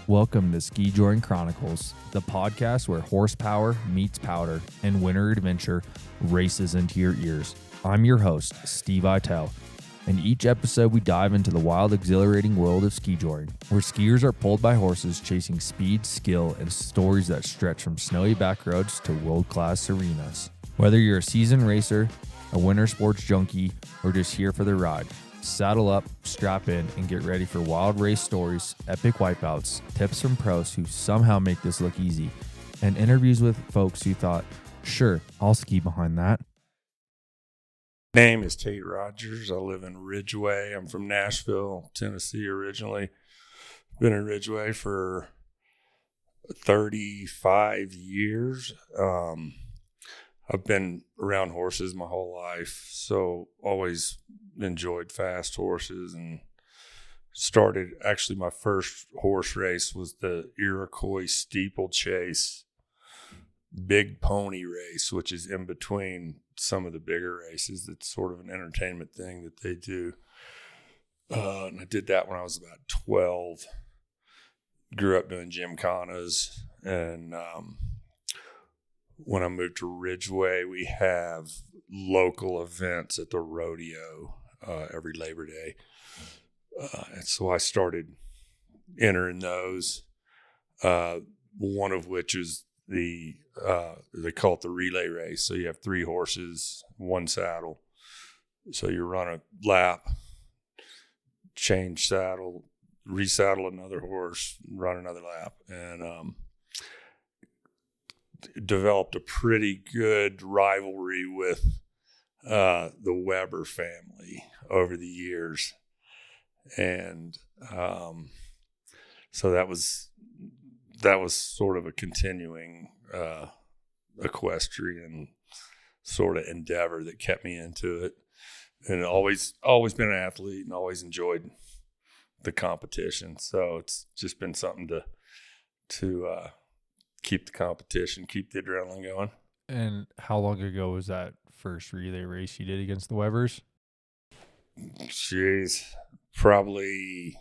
Welcome to Skijor Chronicles, the podcast where horsepower meets powder and winter adventure races into your ears. I'm your host, Steve Itell. In each episode, we dive into the wild, exhilarating world of skijoring, where skiers are pulled by horses chasing speed, skill, and stories that stretch from snowy back roads to world-class arenas. Whether you're a seasoned racer, a winter sports junkie, or just here for the ride, saddle up, strap in, and get ready for wild race stories, epic wipeouts, tips from pros who somehow make this look easy, and interviews with folks who thought, sure, I'll ski behind that. Name is Tate Rogers. I live in Ridgeway. I'm from Nashville, Tennessee originally. Been in Ridgeway for 35 years. I've been around horses my whole life, so always enjoyed fast horses, and started, actually my first horse race was the Iroquois steeplechase big pony race, which is in between some of the bigger races. It's sort of an entertainment thing that they do. And I did that when I was about 12. Grew up doing gymkhanas, and when I moved to Ridgeway, we have local events at the rodeo every Labor Day. And so I started entering those, one of which is they call it the relay race. So you have 3 horses, 1 saddle. So you run a lap, change saddle, resaddle another horse, run another lap, and developed a pretty good rivalry with the Weber family over the years. And so that was sort of a continuing equestrian sort of endeavor that kept me into it, and always been an athlete and always enjoyed the competition. So it's just been something to keep the competition, keep the adrenaline going. And how long ago was that first relay race you did against the Webers? Jeez, probably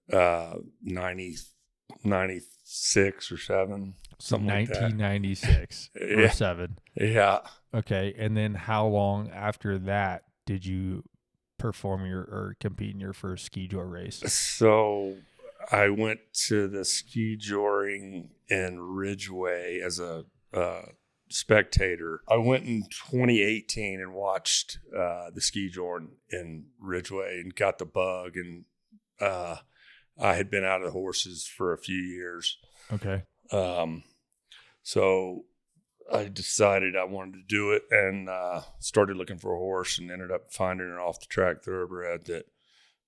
96 or 7, something like that. 1996 or 7. Yeah. Okay, and then how long after that did you perform or compete in your first Skijor race? So I went to the Skijoring in Ridgeway as a spectator. I went in 2018 and watched the Skijor in Ridgeway and got the bug, and I had been out of the horses for a few years. Okay. So I decided I wanted to do it, and started looking for a horse, and ended up finding an off-the-track thoroughbred that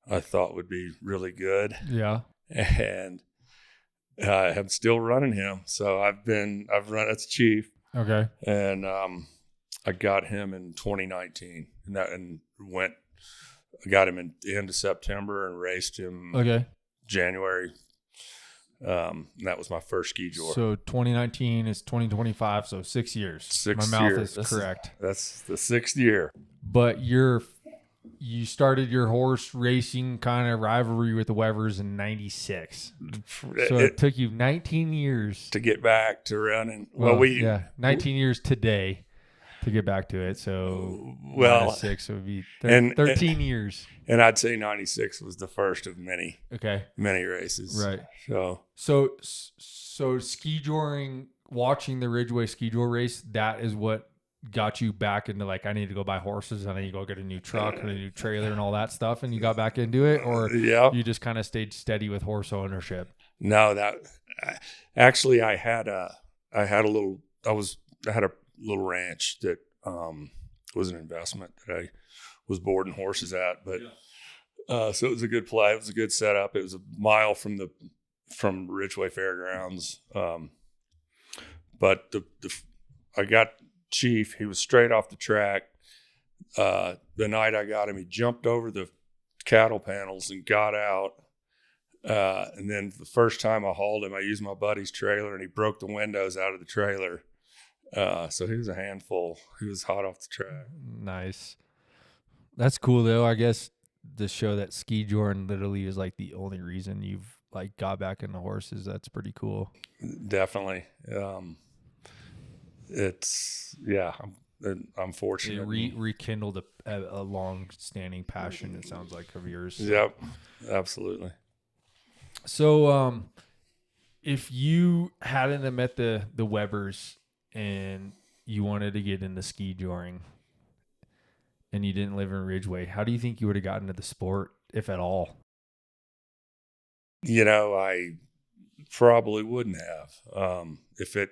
I thought would be really good. Yeah. And I'm still running him. So I've run as Chief. Okay. And I got him in 2019, and I got him in the end of September and raced him January. That was my first Skijor. So 2019 is 2025, so 6 years. 6 My years. mouth is correct. That's the 6th year. But you started your horse racing kind of rivalry with the Webers in 96. So it took you 19 years to get back to running. 19 years today to get back to it. So 6 would be 13 years. And I'd say 96 was the first of many races. Right. So skijoring, watching the Ridgeway Skijor race, that is what got you back into, like, I need to go buy horses, I need to go get a new truck and a new trailer and all that stuff, and you got back into it, or you just kind of stayed steady with horse ownership? No, actually I had a little ranch that was an investment that I was boarding horses at, but so it was a good play. It was a good setup. It was a mile from Ridgeway Fairgrounds, but I got Chief. He was straight off the track. The night I got him, he jumped over the cattle panels and got out. And then the first time I hauled him, I used my buddy's trailer, and he broke the windows out of the trailer. So he was a handful. He was hot off the track. Nice. That's cool, though. I guess to show that Skijor literally is like the only reason you've like got back into horses. That's pretty cool. Definitely. I'm fortunate. It rekindled a long-standing passion, it sounds like, of yours. Yep, absolutely. So, if you hadn't have met the Webbers and you wanted to get into skijoring and you didn't live in Ridgeway, how do you think you would have gotten into the sport, if at all? I probably wouldn't have, if it,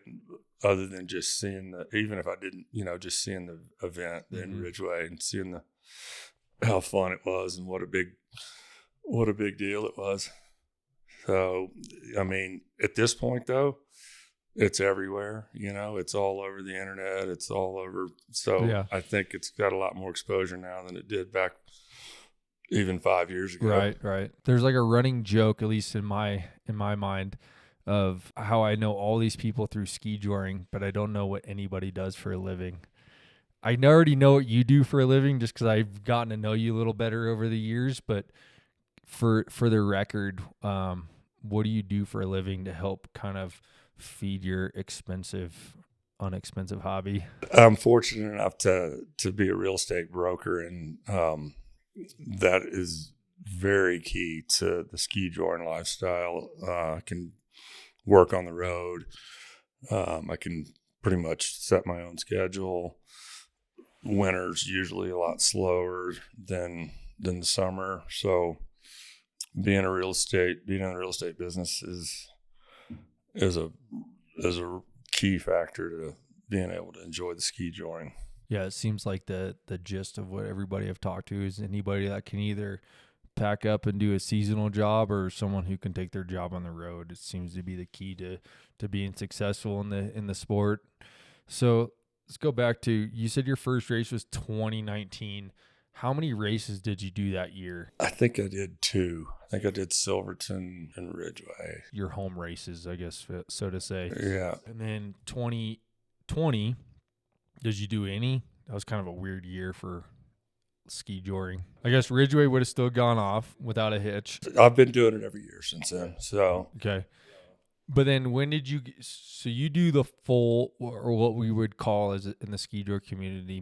other than just seeing even if I didn't, just seeing the event in Ridgeway and seeing how fun it was and what a big deal it was. So, I mean, at this point though, it's everywhere, it's all over the internet. It's all over. So yeah. I think it's got a lot more exposure now than it did back even 5 years ago. Right. There's like a running joke, at least in my mind, of how I know all these people through skijoring, but I don't know what anybody does for a living. I already know what you do for a living just because I've gotten to know you a little better over the years. But for the record, what do you do for a living to help kind of feed your unexpensive hobby? I'm fortunate enough to be a real estate broker, and that is very key to the skijoring lifestyle. I can work on the road. I can pretty much set my own schedule. Winter's usually a lot slower than the summer. So being in the real estate business is a key factor to being able to enjoy the skijoring. Yeah, it seems like the gist of what everybody I've talked to is anybody that can either pack up and do a seasonal job or someone who can take their job on the road. It seems to be the key to being successful in the sport. So let's go back to, you said your first race was 2019. How many races did you do that year? I think I did 2. I think I did Silverton and Ridgeway. Your home races, I guess, so to say. Yeah. And then 2020, did you do any? That was kind of a weird year for skijoring. I guess Ridgeway would have still gone off without a hitch. I've been doing it every year since then. So okay. But then when did you? So you do the full, or what we would call as in the skijour community,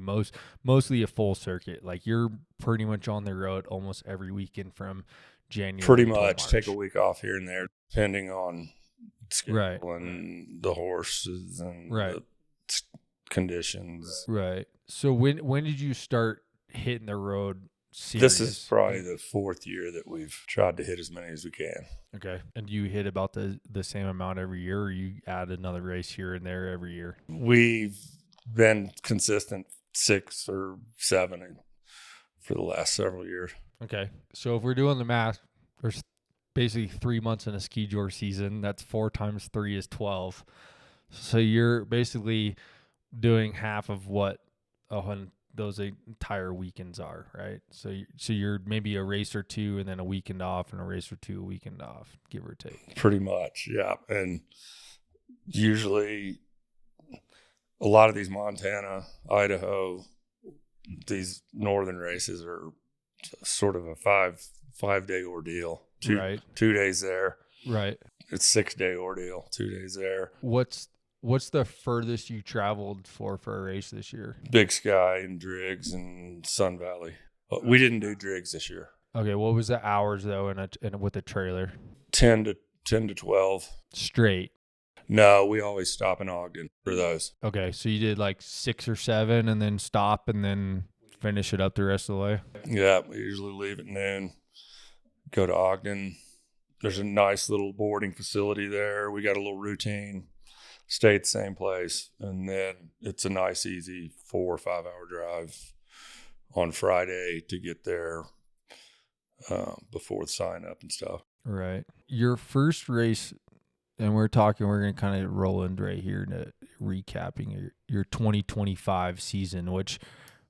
mostly a full circuit. Like you're pretty much on the road almost every weekend from January. Pretty much. Take a week off here and there, depending on schedule and the horses and the conditions. Right. So when did you start hitting the road This serious? is probably the 4th year that we've tried to hit as many as we can. Okay. And do you hit about the same amount every year, or you add another race here and there every year? We've been consistent 6 or 7 for the last several years. Okay. So if we're doing the math, there's basically 3 months in a skijour season. That's 4 times 3 is 12. So you're basically doing half of what those entire weekends are, right? So you're maybe a race or 2 and then a weekend off, and a race or 2, a weekend off, give or take. Pretty much, yeah. And usually a lot of these Montana, Idaho, these northern races are sort of a five-day ordeal. 2 days there. Right. It's 6-day ordeal, 2 days there. What's the furthest you traveled for a race this year? Big Sky and Driggs and Sun Valley. We didn't do Driggs this year. Okay, what was the hours though in with the trailer? 10 to 12. Straight. No, we always stop in Ogden for those. Okay, so you did like 6 or 7 and then stop and then finish it up the rest of the way? Yeah, we usually leave at noon, go to Ogden. There's a nice little boarding facility there. We got a little routine. Stay at the same place, and then it's a nice, easy 4 or 5 hour drive on Friday to get there before the sign up and stuff. Right. Your first race, and we're going to kind of roll in right here to recapping your 2025 season, which,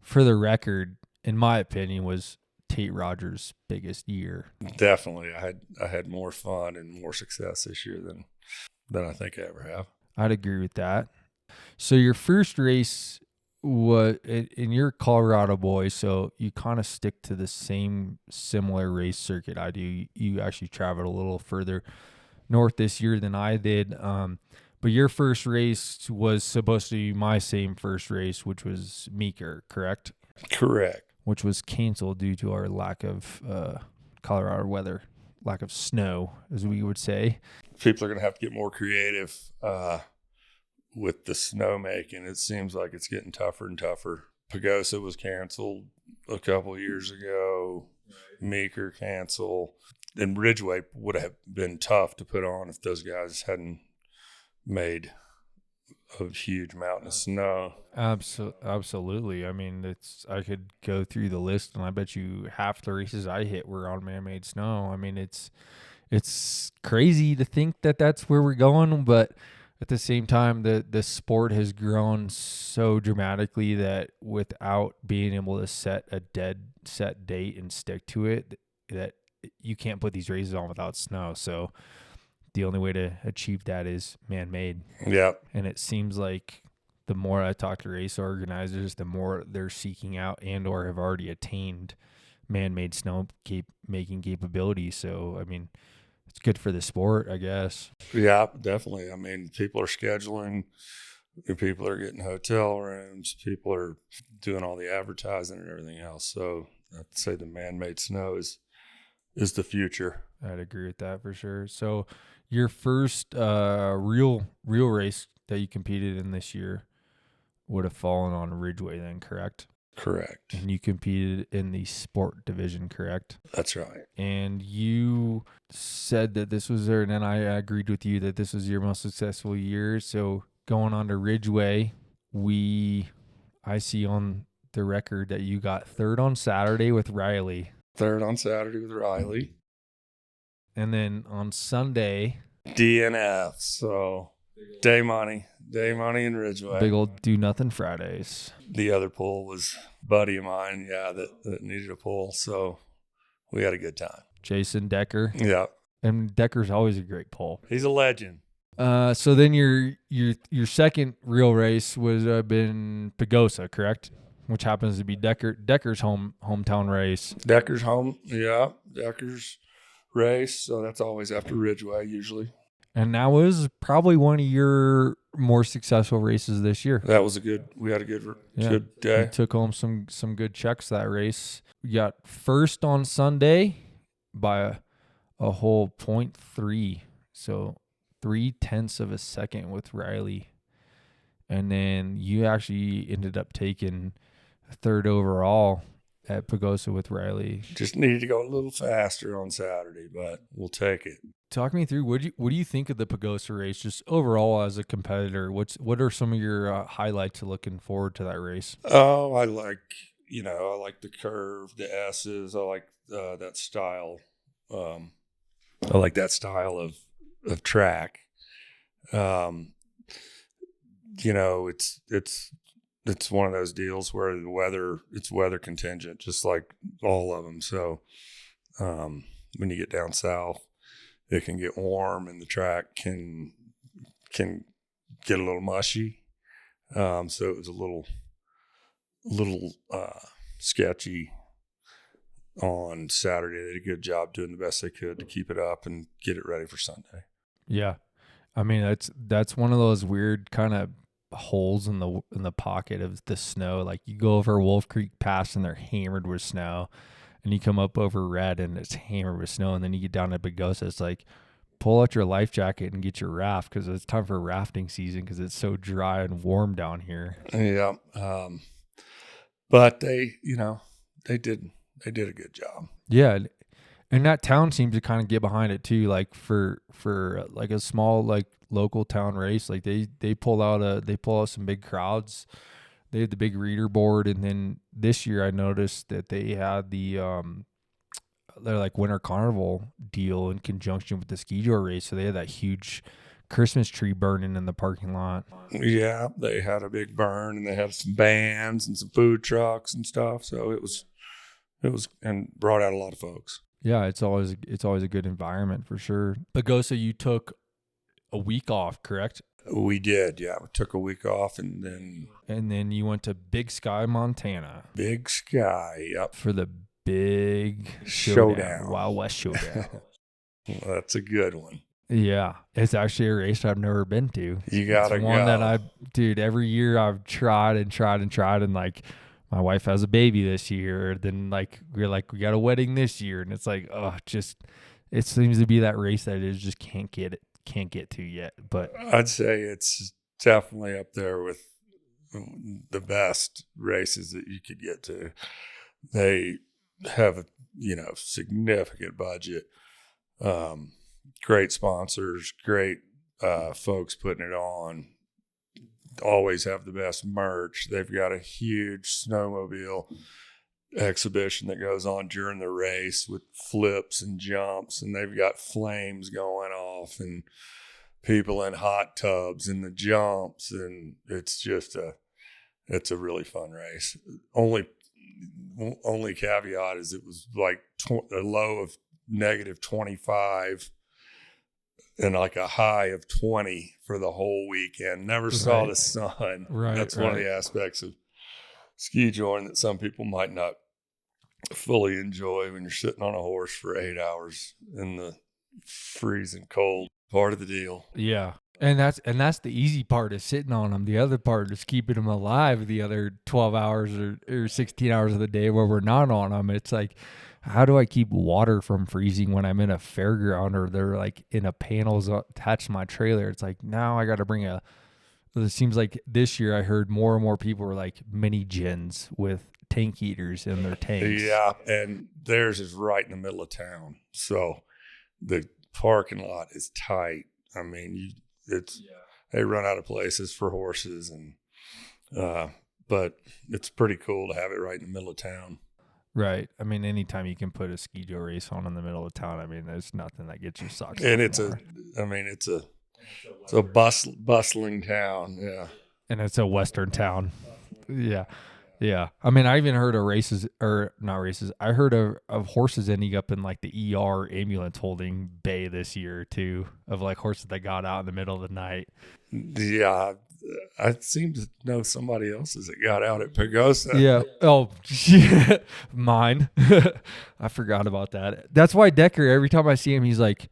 for the record, in my opinion, was Tate Rogers' biggest year. Definitely. I had more fun and more success this year than I think I ever have. I'd agree with that. So your first race and you're a Colorado boy, so you kind of stick to the same similar race circuit I do. You actually traveled a little further north this year than I did. But your first race was supposed to be my same first race, which was Meeker, correct? Correct. Which was canceled due to our lack of Colorado weather, lack of snow, as we would say. People are going to have to get more creative with the snowmaking. It seems like it's getting tougher and tougher. Pagosa was canceled a couple years ago. Meeker canceled. And Ridgeway would have been tough to put on if those guys hadn't made a huge mountain of snow. Absolutely. I mean, I could go through the list, and I bet you half the races I hit were on man-made snow. I mean, it's crazy to think that that's where we're going, but at the same time, the sport has grown so dramatically that without being able to set a dead set date and stick to it, that you can't put these races on without snow. So the only way to achieve that is man-made. Yeah. And it seems like the more I talk to race organizers, the more they're seeking out and or have already attained man-made snow making capabilities. So, I mean, it's good for the sport, I guess. Yeah, definitely. I mean, people are scheduling. People are getting hotel rooms. People are doing all the advertising and everything else. So I'd say the man-made snow is the future. I'd agree with that for sure. So your first real race that you competed in this year would have fallen on Ridgeway then, correct? Correct. And you competed in the sport division, correct? That's right. And you said that this was and then I agreed with you that this was your most successful year. So going on to Ridgeway, I see on the record that you got third on Saturday with Riley. Third on Saturday with Riley. And then on Sunday, DNF. So day money in Ridgeway. big old do nothing Fridays. The other pool was a buddy of mine, that needed a pool. So we had a good time. Jason Decker. Yeah. And Decker's always a great pull. He's a legend. So then your second real race was been Pagosa, correct? Which happens to be Decker's hometown race. Decker's home. Yeah. Decker's race. So that's always after Ridgeway usually. And that was probably one of your more successful races this year. That was we had a good day. You took home some good checks that race. You got first on Sunday by a whole 0.3. So 0.3 of a second with Riley. And then you actually ended up taking third overall at Pagosa with Riley. Just needed to go a little faster on Saturday, but we'll take it. Talk me through what do you think of the Pagosa race, just overall as a competitor? What are some of your highlights looking forward to that race? Oh, I like the curve, the S's. I like that style. I like that style of track. It's one of those deals where it's weather contingent, just like all of them. So when you get down south, it can get warm and the track can get a little mushy. So it was a little sketchy on Saturday. They did a good job doing the best they could to keep it up and get it ready for Sunday. Yeah. I mean, that's one of those weird kind of holes in the pocket of the snow. Like you go over Wolf Creek Pass and they're hammered with snow, and you come up over Red and it's hammered with snow, and then you get down to Pagosa. It's like pull out your life jacket and get your raft because it's time for rafting season because it's so dry and warm down here. Yeah, but they did a good job. Yeah, and that town seems to kind of get behind it too. Like for like a small like local town race, like they pull out some big crowds. They had the big reader board, and then this year I noticed that they had their like winter carnival deal in conjunction with the Skijor race. So they had that huge Christmas tree burning in the parking lot. Yeah, they had a big burn, and they had some bands and some food trucks and stuff. So it was and brought out a lot of folks. Yeah, it's always a good environment for sure. Pagosa, you took a week off, correct? We did, yeah. We took a week off and then you went to Big Sky, Montana Big Sky, yep. for the big Showdown. Wild West Showdown. Well, that's a good one. Yeah, it's actually a race I've never been to. You gotta it's one go. that dude, every year I've tried, and like my wife has a baby this year. Then like we got a wedding this year, and it's like, it seems to be that race that I just can't get to yet. But I'd say it's definitely up there with the best races that you could get to. They have a significant budget, great sponsors, great folks putting it on, always have the best merch. They've got a huge snowmobile exhibition that goes on during the race with flips and jumps, and they've got flames going off and people in hot tubs in the jumps, and it's a really fun race. Only caveat is it was like a low of -25 and like a high of 20 for the whole weekend. Never saw the sun. Right. That's one of the aspects of Skijor that some people might not fully enjoy when you're sitting on a horse for 8 hours in the freezing cold. Part of the deal. Yeah. And that's the easy part, is sitting on them. The other part is keeping them alive the other 12 hours or 16 hours of the day where we're not on them. It's like, how do I keep water from freezing when I'm in a fairground or they're like in a panels attached to my trailer? It's like, now I got to bring it seems like this year I heard more and more people were like mini gins with tank heaters in their tanks. Yeah. And theirs is right in the middle of town. So the parking lot is tight. I mean, they run out of places for horses, and but it's pretty cool to have it right in the middle of town. Right. I mean, anytime you can put a Skijor race on in the middle of town, I mean, there's nothing that gets your socks. And it's a bustling town. Yeah. And it's a Western town. Yeah. Yeah. I mean, I even heard of I heard of horses ending up in like the ER ambulance holding bay this year too, of like horses that got out in the middle of the night. Yeah. I seem to know somebody else's that got out at Pagosa. Yeah. Oh, mine. I forgot about that. That's why Decker, every time I see him, he's like,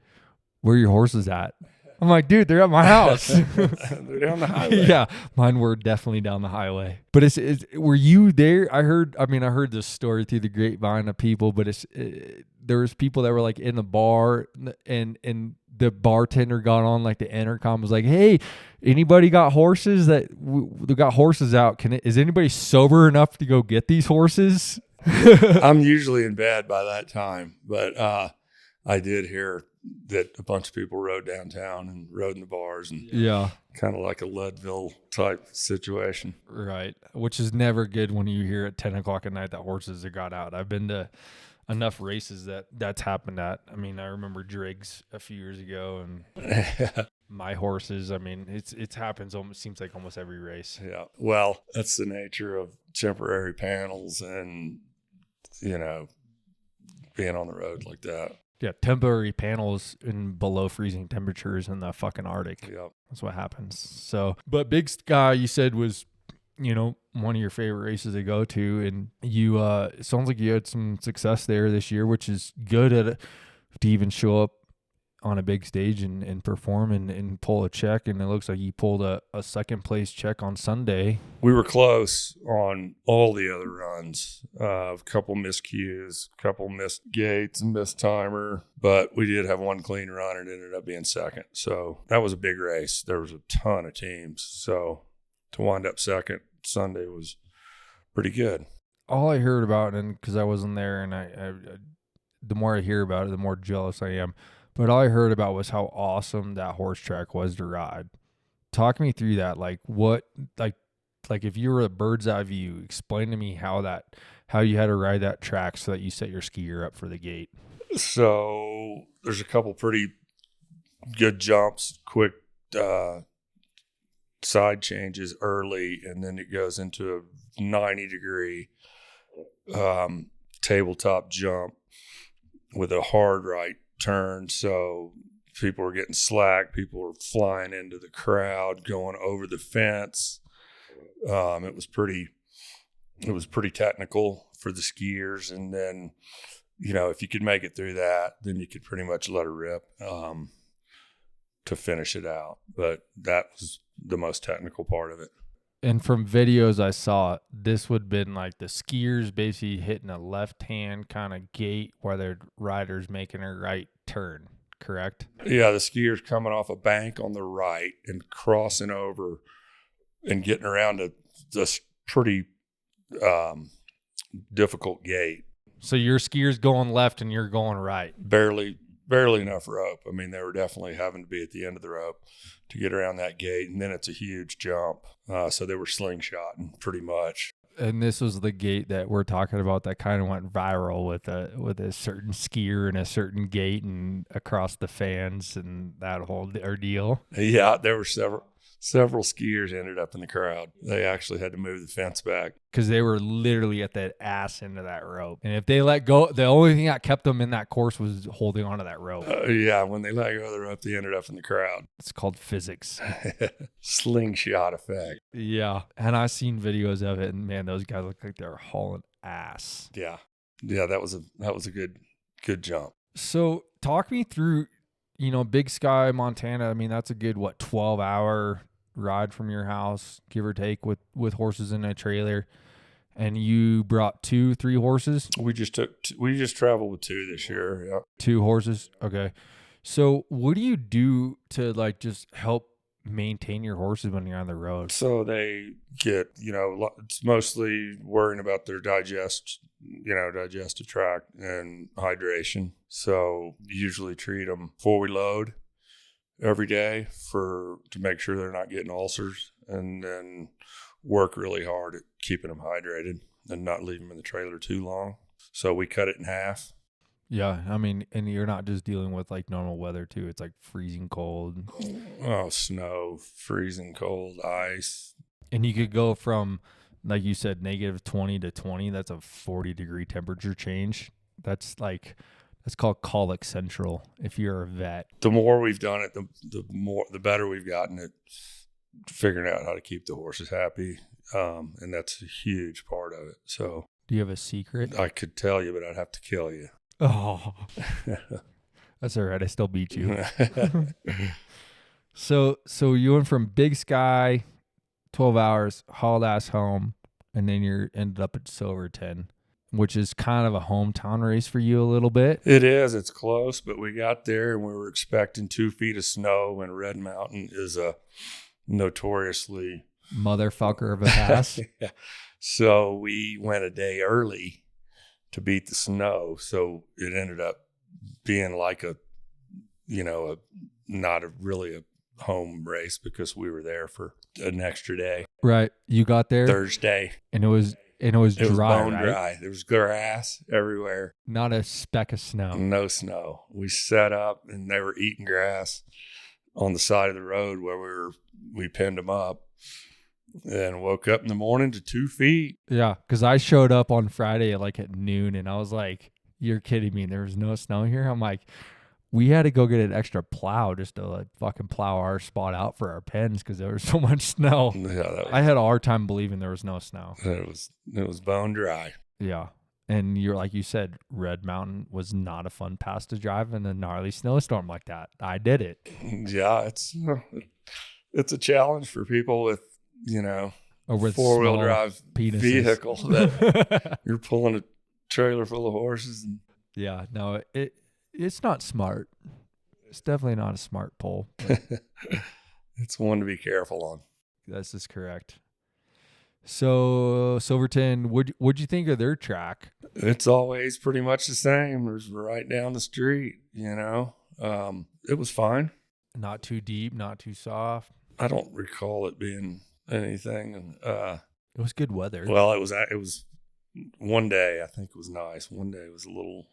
"Where are your horses at?" I'm like, dude, they're at my house. They're down the highway. Yeah, mine were definitely down the highway. But were you there? I heard this story through the grapevine of people, but there was people that were like in the bar, and the bartender got on like the intercom, was like, "Hey, anybody got horses they got horses out? Is anybody sober enough to go get these horses?" I'm usually in bed by that time, but I did hear that a bunch of people rode downtown and rode in the bars, and kind of like a Leadville type situation. Right. Which is never good when you hear at 10 o'clock at night that horses have got out. I've been to enough races that's happened at. I mean, I remember Driggs a few years ago, and my horses. I mean, it happens almost, seems like almost every race. Yeah. Well, that's the nature of temporary panels and, being on the road like that. Yeah, temporary panels in below freezing temperatures in the fucking Arctic. Yep. That's what happens. So, but Big Sky, you said, was, one of your favorite races to go to, and you, it sounds like you had some success there this year, which is good to even show up on a big stage and perform and pull a check. And it looks like you pulled a second place check on Sunday. We were close on all the other runs. A couple missed cues, a couple missed gates and missed timer, but we did have one clean run and it ended up being second. So that was a big race. There was a ton of teams. So to wind up second Sunday was pretty good. All I heard about, and because I wasn't there, and I the more I hear about it, the more jealous I am. But all I heard about was how awesome that horse track was to ride. Talk me through that. Like what, like if you were a bird's eye view, explain to me how you had to ride that track so that you set your skier up for the gate. So there's a couple pretty good jumps, quick side changes early, and then it goes into a 90-degree tabletop jump with a hard right turn. So people were getting slack. People were flying into the crowd, going over the fence. It was pretty technical for the skiers. And then, if you could make it through that, then you could pretty much let her rip to finish it out. But that was the most technical part of it. And from videos I saw, this would have been like the skiers basically hitting a left-hand kind of gate while their rider's making a right turn, correct? Yeah, the skiers coming off a bank on the right and crossing over and getting around this pretty difficult gate. So your skier's going left and you're going right. Barely enough rope. I mean, they were definitely having to be at the end of the rope to get around that gate, and then it's a huge jump. So they were slingshotting pretty much. And this was the gate that we're talking about that kind of went viral with a certain skier and a certain gate and across the fans and that whole ordeal. Yeah, there were several skiers ended up in the crowd. They actually had to move the fence back because they were literally at the ass end of that rope. And if they let go, the only thing that kept them in that course was holding onto that rope. Yeah, when they let go of the rope, they ended up in the crowd. It's called physics. Slingshot effect. Yeah. And I've seen videos of it, and man, those guys look like they're hauling ass. Yeah. Yeah, that was a good jump. So talk me through, Big Sky, Montana. I mean, that's a good, 12-hour ride from your house, give or take, with horses in a trailer. And you brought 3 horses? We just traveled with 2 this year. Yeah. 2 horses. Okay. So what do you do to just help maintain your horses when you're on the road? So they get, it's mostly worrying about their digestive tract and hydration. So usually treat them before we load every day to make sure they're not getting ulcers, and then work really hard at keeping them hydrated and not leaving them in the trailer too long. So we cut it in half. Yeah, I mean, and you're not just dealing with normal weather too. It's freezing cold. Oh, snow, freezing cold, ice. And you could go from, like you said, -20 to 20. That's a 40-degree temperature change. That's called colic central if you're a vet. The more we've done it, the better we've gotten at figuring out how to keep the horses happy. And that's a huge part of it. So, do you have a secret? I could tell you, but I'd have to kill you. Oh, that's all right. I still beat you. So you went from Big Sky, 12 hours, hauled ass home, and then you ended up at Silverton, which is kind of a hometown race for you a little bit. It is. It's close, but we got there and we were expecting 2 feet of snow, and Red Mountain is a notoriously motherfucker of a pass. Yeah. So we went a day early to beat the snow. So it ended up being like not really a home race because we were there for an extra day. Right. You got there Thursday. And it was dry. It was bone right? dry. There was grass everywhere. Not a speck of snow. No snow. We set up and they were eating grass on the side of the road where we pinned them up, and woke up in the morning to 2 feet. Yeah, because I showed up on Friday at noon, and I was like, "You're kidding me! There was no snow here." I'm like, "We had to go get an extra plow just to fucking plow our spot out for our pens because there was so much snow." Yeah, I had a hard time believing there was no snow. It was bone dry. Yeah. And like you said, Red Mountain was not a fun pass to drive in a gnarly snowstorm like that. I did it. Yeah, it's a challenge for people with, or with 4-wheel drive penises. Vehicle that you're pulling a trailer full of horses. Yeah, no, it's not smart. It's definitely not a smart pull. It's one to be careful on. This is correct. So Silverton, what'd you think of their track? It's always pretty much the same. It was right down the street, It was fine. Not too deep, not too soft. I don't recall it being anything. It was good weather. Well, it was one day. I think it was nice. One day it was a little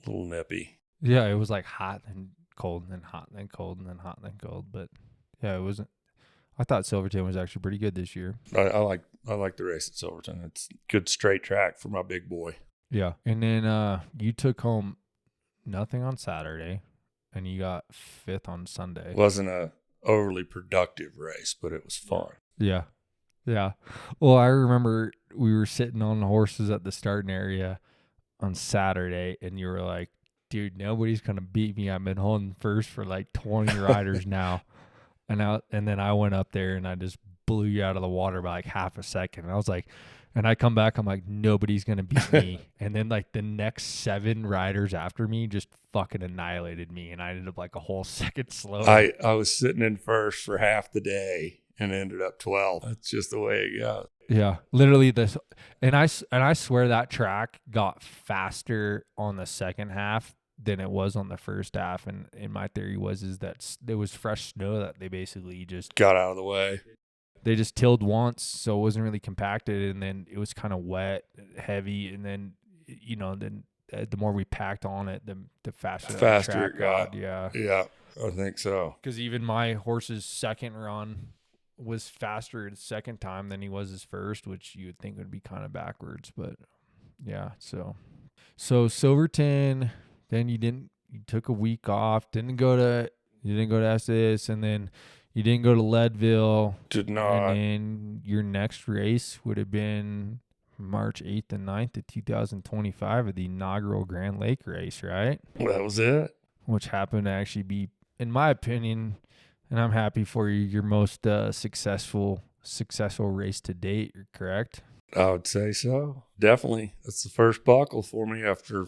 nippy. Yeah, it was hot and cold, and then hot and then cold, and then hot and then cold. But yeah, it wasn't. I thought Silverton was actually pretty good this year. I like the race at Silverton. It's good straight track for my big boy. Yeah. And then you took home nothing on Saturday, and you got 5th on Sunday. Wasn't a overly productive race, but it was fun. Yeah. Yeah. Well, I remember we were sitting on the horses at the starting area on Saturday, and you were like, dude, nobody's going to beat me. I've been holding first for like 20 riders now. And then I went up there and I just blew you out of the water by like half a second. And I was like, and I come back, I'm like, nobody's going to beat me. And then like the next 7 riders after me just fucking annihilated me. And I ended up like a whole second slower. I was sitting in first for half the day and ended up 12th. That's just the way it goes. Yeah, literally this. And I swear that track got faster on the second half than it was on the first half. And my theory is that there was fresh snow that they basically just got out of the way. They just tilled once, so it wasn't really compacted, and then it was kind of wet, heavy, and then the more we packed on it, the faster the track it got. Yeah, I think so. Because even my horse's second run was faster his second time than he was his first, which you would think would be kind of backwards, but yeah. So Silverton, then you took a week off, didn't go to Estes, and then you didn't go to Leadville. Did not. And then your next race would have been March 8th and 9th of 2025 of the inaugural Grand Lake race, right? That was it. Which happened to actually be, in my opinion, and I'm happy for you, your most successful race to date, correct? I would say so. Definitely. That's the first buckle for me after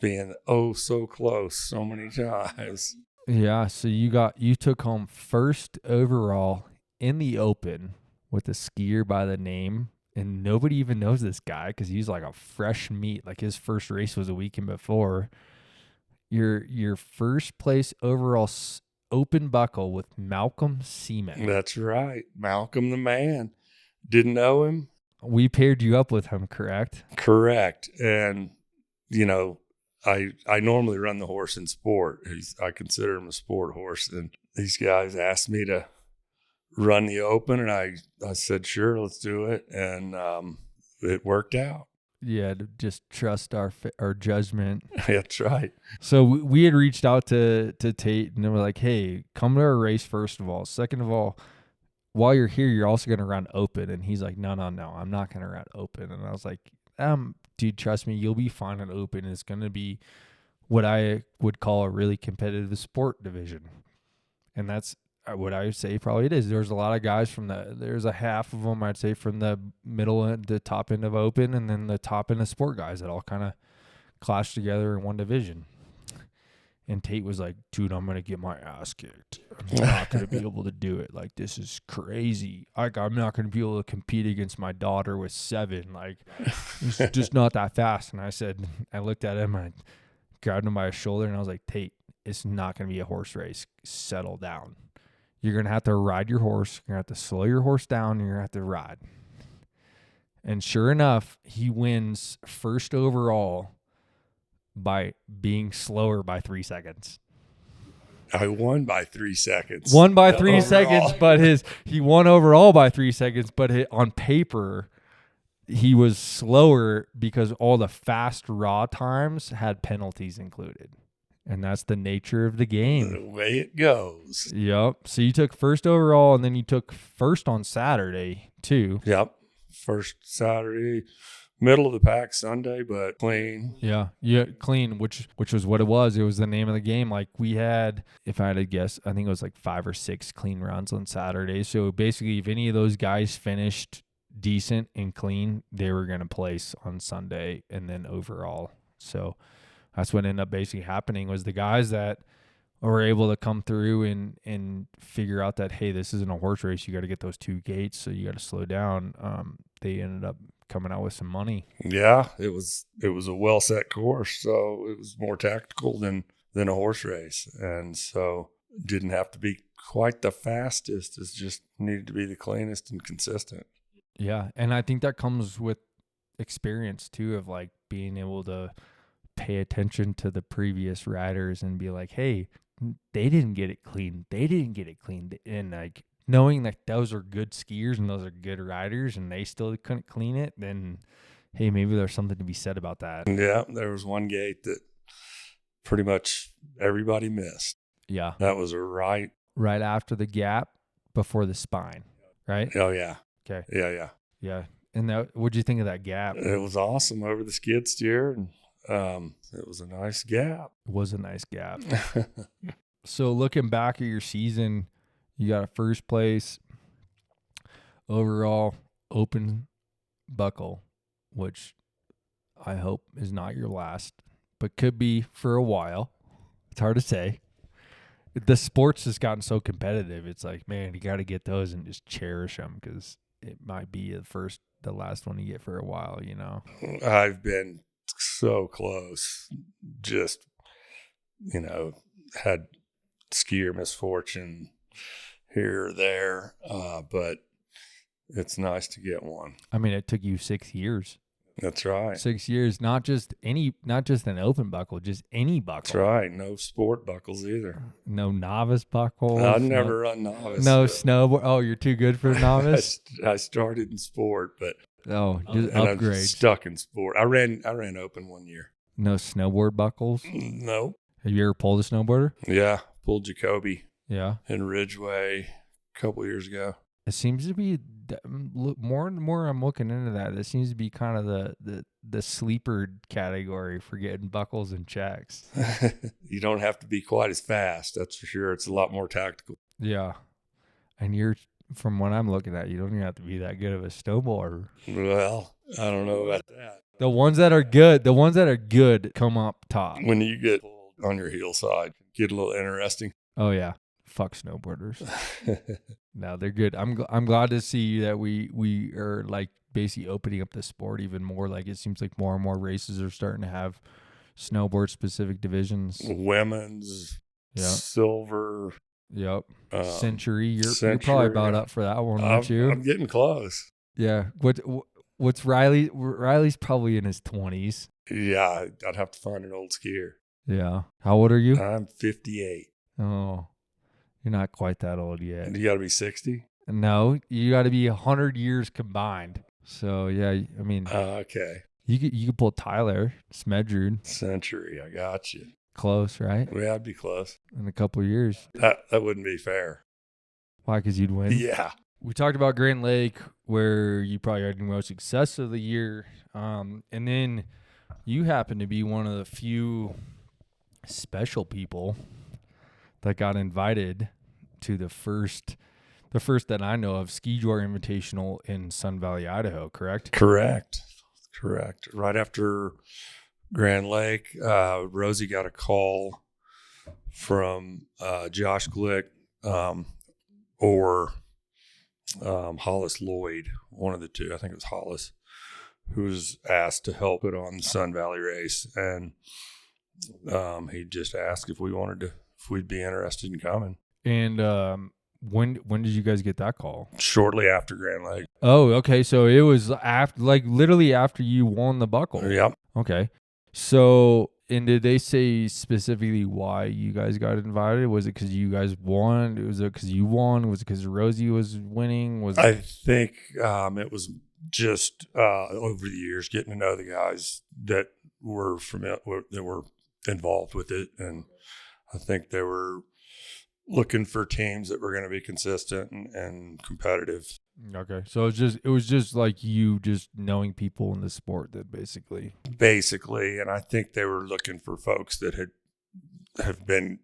being so close so many times. Yeah, so you took home first overall in the Open with a skier by the name, and nobody even knows this guy because he's like a fresh meat. Like his first race was a weekend before. Your first place overall Open buckle with Malcolm Seaman. That's right, Malcolm the man. Didn't know him. We paired you up with him, correct? Correct, and I normally run the horse in sport. I consider him a sport horse. And these guys asked me to run the Open, and I said, sure, let's do it. And it worked out. Yeah, to just trust our judgment. That's right. So we had reached out to Tate, and they were like, hey, come to our race first of all. Second of all, while you're here, you're also going to run Open. And he's like, no, I'm not going to run Open. And I was like, dude, trust me, you'll be fine at Open. It's going to be what I would call a really competitive sport division. And that's what I would say probably it is. There's a lot of guys there's a half of them, I'd say, from the middle and the top end of Open, and then the top end of sport guys that all kind of clash together in one division. And Tate was like, dude, I'm going to get my ass kicked. I'm not going to be able to do it. Like, this is crazy. I'm not going to be able to compete against my daughter with 7. Like, it's just not that fast. And I looked at him, and I grabbed him by his shoulder, and I was like, Tate, it's not going to be a horse race. Settle down. You're going to have to ride your horse. You're going to have to slow your horse down, and you're going to have to ride. And sure enough, he wins first overall by being slower by 3 seconds. I won by 3 seconds. Won by 3 seconds, but he won overall by 3 seconds, but on paper he was slower because all the fast raw times had penalties included. And that's the nature of the game. The way it goes. Yep. So you took first overall, and then you took first on Saturday too. Yep. First Saturday. Middle of the pack Sunday, but clean. Yeah, clean, which was what it was. It was the name of the game. Like we had, if I had to guess, I think it was like 5 or 6 clean runs on Saturday. So basically, if any of those guys finished decent and clean, they were going to place on Sunday and then overall. So that's what ended up basically happening was the guys that were able to come through and figure out that, hey, this isn't a horse race. You got to get those 2 gates, so you got to slow down. They ended up coming out with some money. Yeah, it was a well set course, so it was more tactical than a horse race, and so didn't have to be quite the fastest. It just needed to be the cleanest and consistent. Yeah, and I think that comes with experience too, of like being able to pay attention to the previous riders and be like, hey, they didn't get it clean. They didn't get it clean, and like knowing that those are good skiers and those are good riders and they still couldn't clean it, then, hey, maybe there's something to be said about that. Yeah, there was one gate that pretty much everybody missed. Yeah. That was right after the gap, before the spine, right? Oh, yeah. Okay. Yeah. Yeah. And what'd you think of that gap? It was awesome over the skid steer, and it was a nice gap. It was a nice gap. So looking back at your season, you got a first place overall open buckle, which I hope is not your last, but could be for a while. It's hard to say. The sport's just gotten so competitive. It's like, man, you got to get those and just cherish them, because it might be the last one you get for a while, you know? I've been so close. Just, had skier misfortune here or there, but it's nice to get one. I mean, it took you 6 years. That's right. 6 years, not just an open buckle, just any buckle. That's right. No sport buckles either. No novice buckles. I never run novice. No snowboard. Oh, you're too good for novice. I started in sport, but just upgrade. I'm stuck in sport. I ran open 1 year. No snowboard buckles. No. Have you ever pulled a snowboarder? Yeah, pulled Jacoby. Yeah. In Ridgeway a couple years ago. It seems to be more and more I'm looking into that. It seems to be kind of the sleeper category for getting buckles and checks. You don't have to be quite as fast, that's for sure. It's a lot more tactical. Yeah. And from what I'm looking at, you don't even have to be that good of a snowboarder. Well, I don't know about that. The ones that are good come up top. When you get on your heel side, get a little interesting. Oh yeah. Fuck snowboarders. No, they're good. I'm glad to see that we are like basically opening up the sport even more. Like it seems like more and more races are starting to have snowboard specific divisions. Women's, silver. Yep. Century. You're probably about up for that one, aren't you? I'm getting close. Yeah. What's Riley? Riley's probably in his 20s. Yeah, I'd have to find an old skier. Yeah. How old are you? I'm 58. Oh. You're not quite that old yet. You got to be 60? No, you got to be 100 years combined. So, yeah, I mean. Okay. You could pull Tyler, Smedrud. Century, I got you. Close, right? Yeah, I'd be close. In a couple of years. That wouldn't be fair. Why? Because you'd win? Yeah. We talked about Grand Lake, where you probably had the most success of the year. And then you happen to be one of the few special people that got invited to the first that I know of, Skijor Invitational in Sun Valley, Idaho, correct? Correct. Right after Grand Lake, Rosie got a call from Josh Glick or Hollis Lloyd, one of the two. I think it was Hollis, who was asked to help put on the Sun Valley race. And he just asked if we'd be interested in coming. And when did you guys get that call? Shortly after Grand Lake. Oh, okay. So it was literally after you won the buckle. Yep. Okay. So, and did they say specifically why you guys got invited? Was it because you guys won? Was it because you won? Was it because Rosie was winning? I think it was just over the years getting to know the guys that were involved with it, and I think they were looking for teams that were going to be consistent and competitive. Okay. So it was just like you just knowing people in the sport that basically. And I think they were looking for folks that have been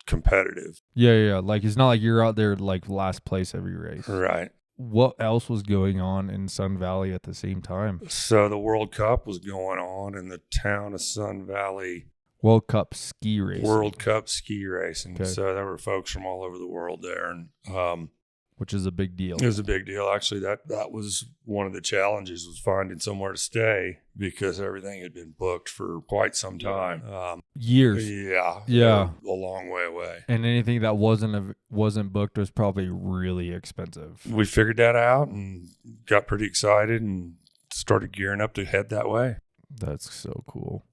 competitive. Yeah. Like it's not like you're out there like last place every race. Right. What else was going on in Sun Valley at the same time? So the World Cup was going on in the town of Sun Valley. World Cup ski racing. Okay. So there were folks from all over the world there, and which is a big deal. It was a big deal. Actually, that was one of the challenges, was finding somewhere to stay, because everything had been booked for quite some time. Years. Yeah. A long way away. And anything that wasn't booked was probably really expensive. We figured that out and got pretty excited and started gearing up to head that way. That's so cool.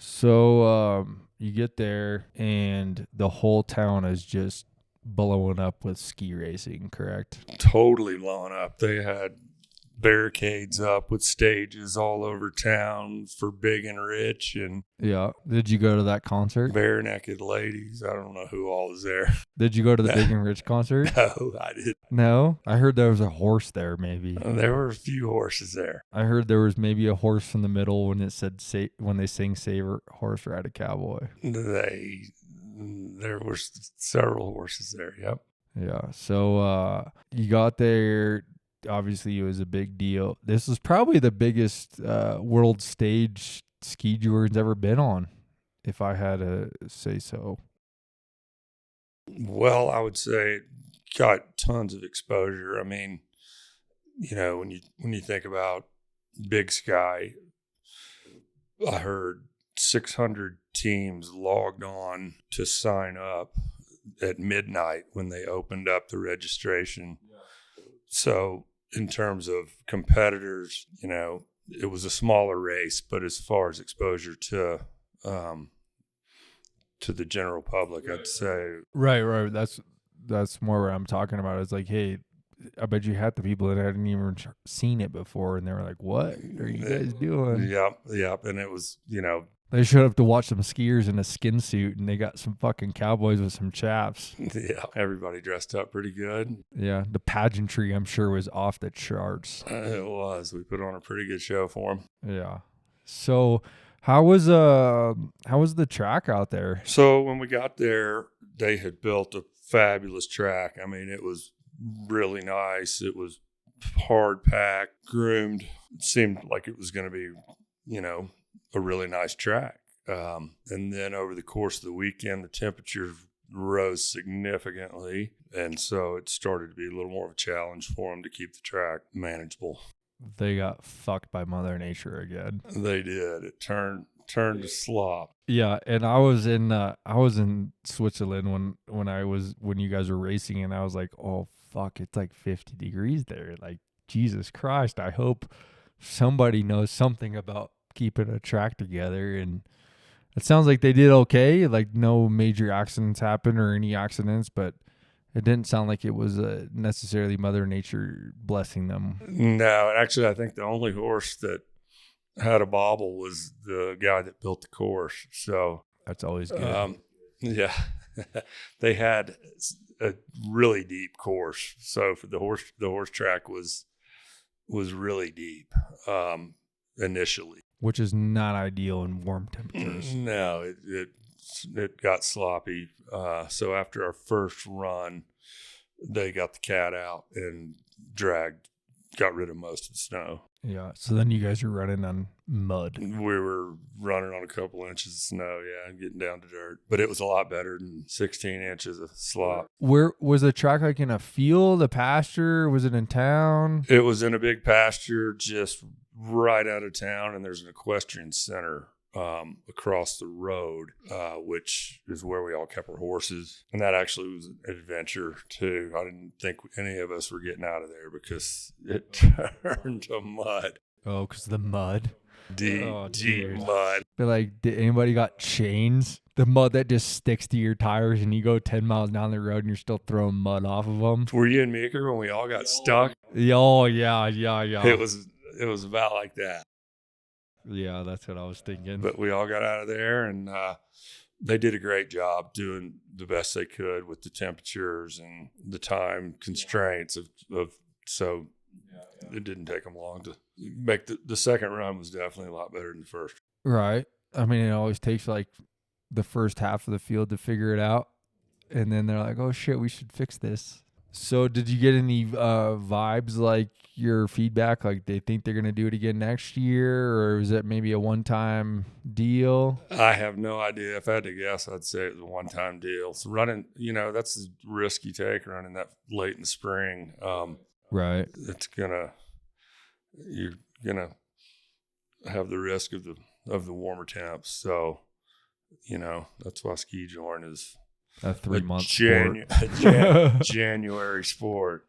So you get there and the whole town is just blowing up with ski racing, correct? Totally blowing up. They had barricades up with stages all over town for big and rich and Yeah. Did you go to that concert? bare naked ladies. I don't know who all was there. Did you go to the Big and Rich concert? No, I didn't. No? I heard there was a horse there, maybe. There were a few horses there. I heard there was maybe a horse in the middle when it said, when they sing Save a Horse, Ride a Cowboy. There were several horses there. Yep. Yeah. So you got there. Obviously, it was a big deal. This was probably the biggest world stage Skijor's ever been on, if I had to say so. Well, I would say it got tons of exposure. I mean, when you think about Big Sky, I heard 600 teams logged on to sign up at midnight when they opened up the registration. So in terms of competitors, it was a smaller race, but as far as exposure to the general public, I'd say. Right. That's more what I'm talking about. It's like, hey, I bet you half the people that hadn't even seen it before, and they were like, what are you guys doing? Yep. And it was, They showed up to watch some skiers in a skin suit, and they got some fucking cowboys with some chaps. Yeah, everybody dressed up pretty good. Yeah, the pageantry, I'm sure, was off the charts. It was. We put on a pretty good show for them. Yeah. So how was the track out there? So when we got there, they had built a fabulous track. I mean, it was really nice. It was hard packed, groomed. It seemed like it was going to be, a really nice track. And then over the course of the weekend, the temperatures rose significantly. And so it started to be a little more of a challenge for them to keep the track manageable. They got fucked by Mother Nature again. They did. It turned to slop. Yeah, and I was in Switzerland when you guys were racing, and I was like, oh fuck, it's like 50 degrees there. Like, Jesus Christ, I hope somebody knows something about keeping a track together. And it sounds like they did okay. Like, no major accidents happened or any accidents, but it didn't sound like it was necessarily Mother Nature blessing them. No, actually, I think the only horse that had a bobble was the guy that built the course. So that's always good. Yeah, they had a really deep course. So for the horse track was really deep initially, which is not ideal in warm temperatures. No, it got sloppy. So after our first run, they got the cat out and got rid of most of the snow. Yeah. So then you guys were running on mud. We were running on a couple inches of snow, and getting down to dirt. But it was a lot better than 16 inches of slop. Where was the track, like in a field, a pasture? Was it in town? It was in a big pasture just right out of town, and there's an equestrian center across the road, which is where we all kept our horses. And that actually was an adventure too. I didn't think any of us were getting out of there because it turned to mud. Oh, because the mud. Deep mud. But like, did anybody got chains? The mud that just sticks to your tires, and you go 10 miles down the road and you're still throwing mud off of them. Were you and Meeker when we all got stuck? Oh, yeah. It was about like that. Yeah, that's what I was thinking. But we all got out of there, and they did a great job doing the best they could with the temperatures and the time constraints so it didn't take them long to make the second run was definitely a lot better than the first. Right. I mean, it always takes like the first half of the field to figure it out, and then they're like, oh shit, we should fix this. So did you get any vibes, like your feedback, like they think they're going to do it again next year, or is it maybe a one-time deal? I have no idea. If I had to guess, I'd say it was a one-time deal. So running, that's the risk you take running that late in the spring. Right. You're gonna have the risk of the warmer temps. So, that's why Skijor is a 3-month sport. January sport.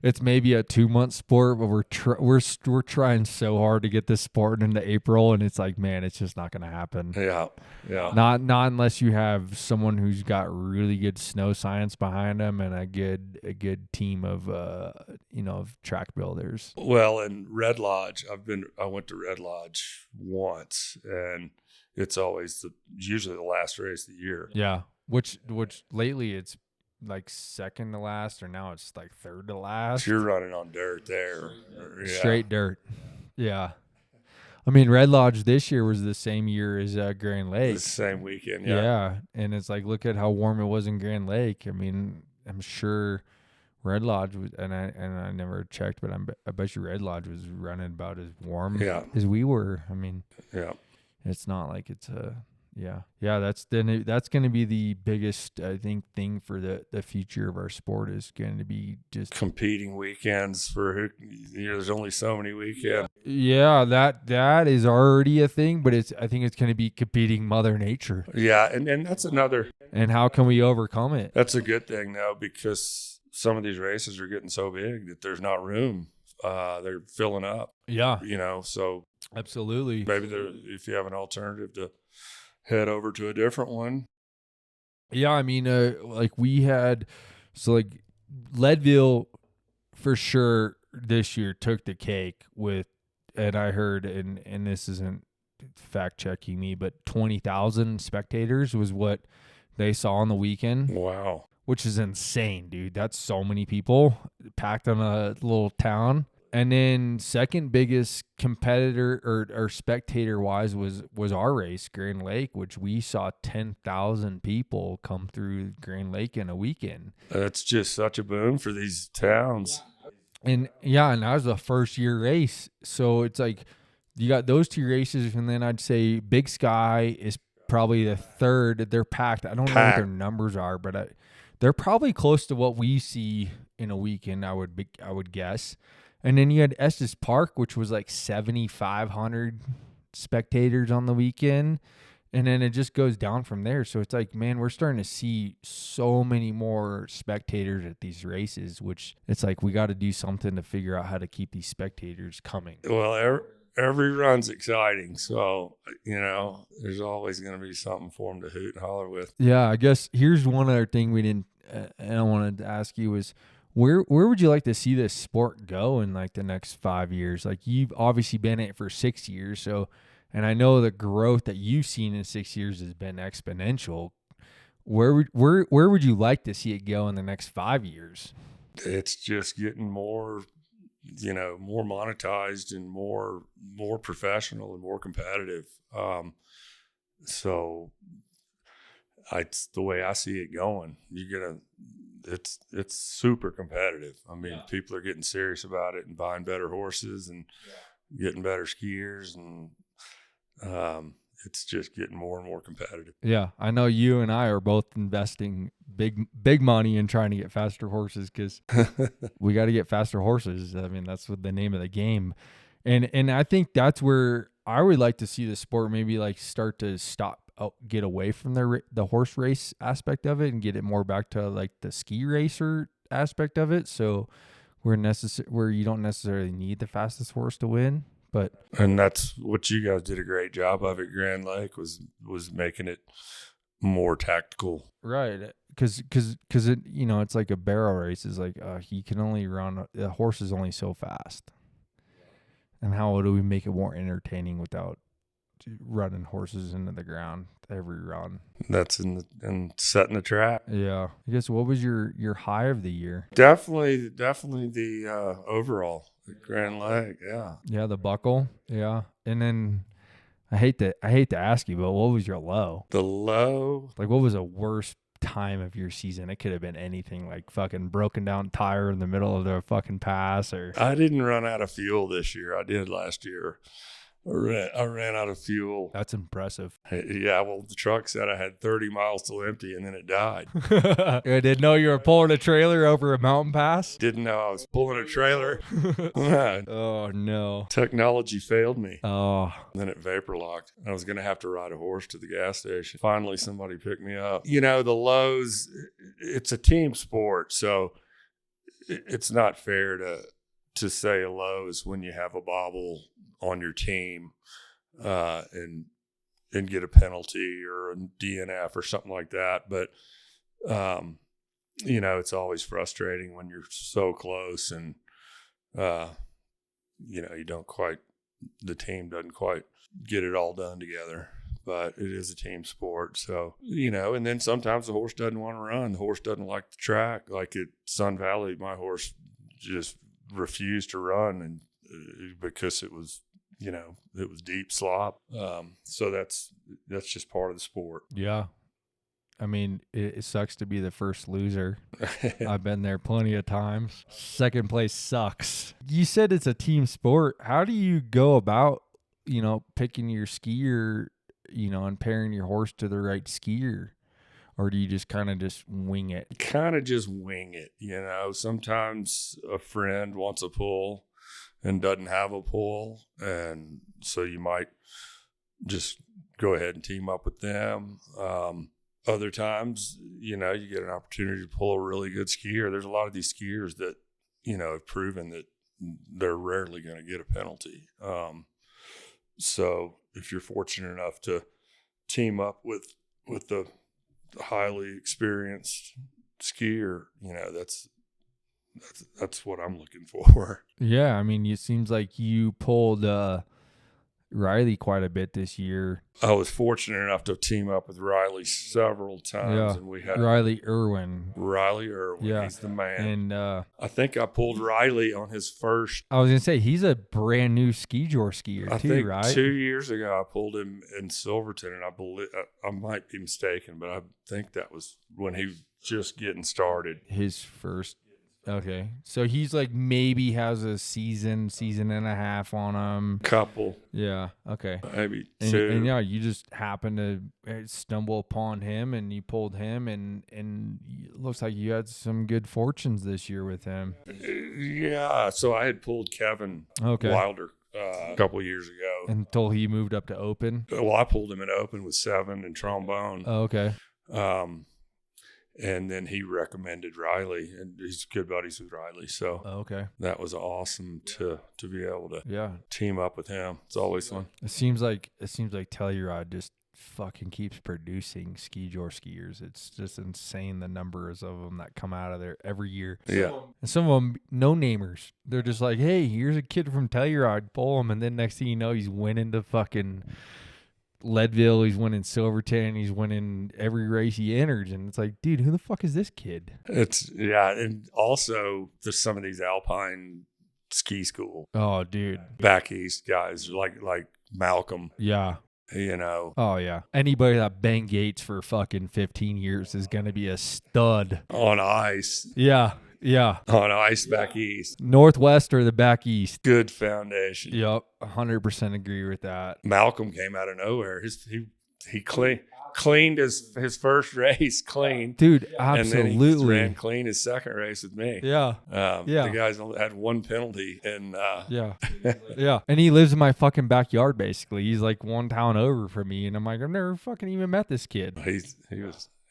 It's maybe a 2-month sport, but we're trying so hard to get this sport into April, and it's like, man, it's just not going to happen. Yeah. Not unless you have someone who's got really good snow science behind them and a good team of of track builders. Well, in Red Lodge, I went to Red Lodge once, and it's always usually the last race of the year. Yeah. Which lately it's like second to last, or now it's like third to last. So you're running on dirt there. Straight dirt. Yeah. I mean, Red Lodge this year was the same year as Grand Lake. The same weekend, yeah. And it's like, look at how warm it was in Grand Lake. I mean, I'm sure Red Lodge was, and I never checked, but I bet you Red Lodge was running about as warm as we were. I mean, it's not like it's a. Yeah, that's going to be the biggest, I think, thing for the future of our sport is going to be just competing weekends for there's only so many weekends. Yeah, that is already a thing, but I think it's going to be competing Mother Nature. Yeah, and that's another. And how can we overcome it? That's a good thing though, because some of these races are getting so big that there's not room. They're filling up. Yeah, so absolutely. Maybe if you have an alternative to head over to a different one. Yeah, I mean, like we had, so like Leadville for sure this year took the cake with, and I heard, and this isn't fact checking me, but 20,000 spectators was what they saw on the weekend. Wow. Which is insane, dude. That's so many people packed on a little town. And then second biggest competitor or spectator wise was our race, Grand Lake, which we saw 10,000 people come through Grand Lake in a weekend. That's just such a boom for these towns. And and that was the first year race. So it's like you got those two races, and then I'd say Big Sky is probably the third. They're packed. I don't know what their numbers are, but they're probably close to what we see in a weekend, I would guess. And then you had Estes Park, which was like 7,500 spectators on the weekend. And then it just goes down from there. So it's like, man, we're starting to see so many more spectators at these races, which it's like we got to do something to figure out how to keep these spectators coming. Well, every run's exciting. So, there's always going to be something for them to hoot and holler with. Yeah, I guess here's one other thing we didn't, and I wanted to ask you is, Where would you like to see this sport go in like the next 5 years? Like you've obviously been in it for 6 years, so, and I know the growth that you've seen in 6 years has been exponential. Where would you like to see it go in the next 5 years? It's just getting more, more monetized and more professional and more competitive. So it's the way I see it going. It's super competitive. I mean, people are getting serious about it and buying better horses and getting better skiers, and it's just getting more and more competitive. Yeah, I know you and I are both investing big money in trying to get faster horses because we got to get faster horses. I mean, that's what the name of the game, and I think that's where I would like to see the sport maybe like start to get away from the horse race aspect of it and get it more back to like the ski racer aspect of it. So where you don't necessarily need the fastest horse to win, and that's what you guys did a great job of at Grand Lake was making it more tactical, right? Because it it's like a barrel race. Is like he can only run, the horse is only so fast, and how do we make it more entertaining without running horses into the ground every run? That's in setting the trap. Yeah. I guess what was your high of the year? Definitely the overall Grand Lake. Yeah. Yeah, the buckle. Yeah. And then I hate to ask you, but what was your low? The low? Like what was the worst time of your season? It could have been anything, like fucking broken down tire in the middle of the fucking pass, or I didn't run out of fuel this year. I did last year. I ran out of fuel. That's impressive. Yeah, well, the truck said I had 30 miles till empty, and then it died. I didn't know you were pulling a trailer over a mountain pass. Didn't know I was pulling a trailer. Oh, no. Technology failed me. Oh, Then it vapor locked. I was going to have to ride a horse to the gas station. Finally, somebody picked me up. You know, the Lowe's, it's a team sport, so it's not fair to say a Lowe's when you have a bobble on your team and get a penalty or a DNF or something like that. But, you know, it's always frustrating when you're so close and, you know, the team doesn't quite get it all done together. But it is a team sport. So, you know, and then sometimes the horse doesn't want to run. The horse doesn't like the track. Like at Sun Valley, my horse just refused to run and because it was, you know, it was deep slop. So that's just part of the sport. yeah. I mean, it sucks to be the first loser. I've been there plenty of times. Second place sucks. You said it's a team sport. How do you go about, you know, picking your skier, you know, and pairing your horse to the right skier? Or do you just kind of just wing it? Kind of just wing it, you know. Sometimes a friend wants a pull and doesn't have a pull, and so you might just go ahead and team up with them. Other times, you know, you get an opportunity to pull a really good skier. There's a lot of these skiers that, you know, have proven that they're rarely going to get a penalty. So if you're fortunate enough to team up with the highly experienced skier, you know, that's what I'm looking for. Yeah, I mean, it seems like you pulled Riley quite a bit this year. I was fortunate enough to team up with Riley several times, and we had Riley Irwin. Yeah, he's the man. And I think I pulled Riley on his first. I was gonna say he's a brand new Skijor skier I too, think right? 2 years ago I pulled him in Silverton, and I believe I might be mistaken, but I think that was when he was just getting started. His first. Okay, so he's like maybe has a season and a half on him. Couple. Yeah. Okay. Maybe two. And yeah, you just happened to stumble upon him, and you pulled him, and it looks like you had some good fortunes this year with him. Yeah. So I had pulled Kevin Wilder a couple years ago until he moved up to open. Well, I pulled him in open with 7 and trombone. Oh, okay. And then he recommended Riley, and he's good buddies with Riley. So that was awesome to be able to team up with him. It's always fun. It seems like Telluride just fucking keeps producing Skijor skiers. It's just insane the numbers of them that come out of there every year. Yeah. And some of them no-namers. They're just like, hey, here's a kid from Telluride, pull him. And then next thing you know, he's winning the fucking Leadville, he's winning Silverton, he's winning every race he enters, and it's like, dude, who the fuck is this kid? And also there's some of these Alpine ski school. Oh, dude, back east guys like Malcolm. Yeah, you know. Oh yeah, anybody that banged gates for fucking 15 years is gonna be a stud on ice. Yeah. On ice back east. Northwest or the back east. Good foundation. Yep. 100% agree with that. Malcolm came out of nowhere. He cleaned his first race clean. Dude, absolutely. And then he ran clean his second race with me. Yeah. The guys only had one penalty. And yeah. And he lives in my fucking backyard, basically. He's like one town over from me. And I'm like, I've never fucking even met this kid.